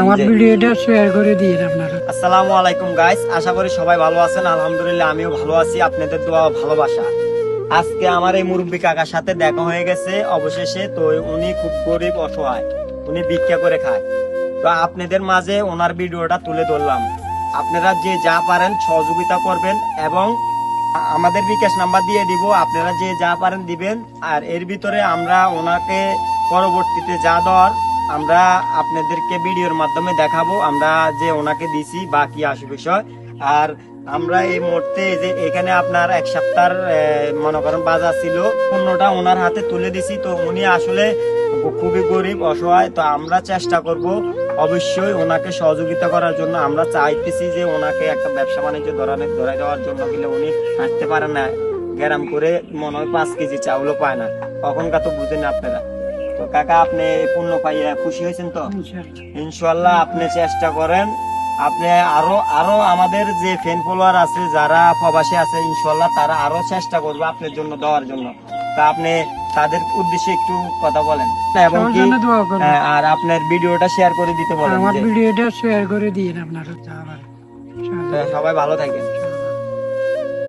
আমার ভিডিওটা শেয়ার করে দিন আপনারা। আসসালামু আলাইকুম গাইস, আশা করি সবাই ভালো আছেন। আলহামদুলিল্লাহ আমিও ভালো আছি, আপনাদের দোয়া ও ভালোবাসা। আজকে আমার এই মুরব্বী কাকার সাথে দেখা হয়ে গেছে অবশেষে। তো উনি খুব গরিব অসহায়, উনি ভিক্ষা করে খায়। তো আপনাদের মাঝে ওনার ভিডিওটা তুলে ধরলাম। আপনারা যে যা পারেন সহযোগিতা করবেন এবং আমাদের বিকাশ নাম্বার দিয়ে দিব, আপনারা যে যা পারেন দিবেন। আর এর ভিতরে আমরা ওনাকে পরবর্তীতে যা দেওয়ার আমরা আপনাদেরকে ভিডিওর মাধ্যমে দেখাবো, আমরা যে ওনাকে দিছি বা কি আসে বিষয়। আর আমরা এই মুহূর্তে যে এখানে আপনার এক সপ্তাহ মনে করেন বাজার ছিল, পণ্যটা ওনার হাতে তুলে দিছি। তো উনি আসলে খুবই গরিব অসহায়। তো আমরা চেষ্টা করব অবশ্যই ওনাকে সহযোগিতা করার জন্য। আমরা চাইতেছি যে ওনাকে একটা ব্যবসা বাণিজ্য ধরাই দেওয়ার জন্য, গেলে উনি হাঁটতে পারে না, গ্যারাম করে মনে হয় 5 কেজি চাউলও পায় না, তখনকার তো বুঝেন আপনারা। তো কাকা আপনি এই পণ্য পাইয়া খুশি হয়েছেন তো? ইনশাল্লাহ আপনি চেষ্টা করেন। আপনি আরো আমাদের যে ফ্যান ফলোয়ার আছে যারা প্রবাসী আছে, ইনশাল্লাহ তারা আরো চেষ্টা করবে আপনার জন্য দেওয়ার জন্য। তা আপনি তাদের উদ্দেশ্যে একটু কথা বলেন এবং কি আর আপনার ভিডিওটা শেয়ার করে দিতে বলেন। আমার ভিডিওটা শেয়ার করে দিন আপনারা। সবাই ভালো থাকেন।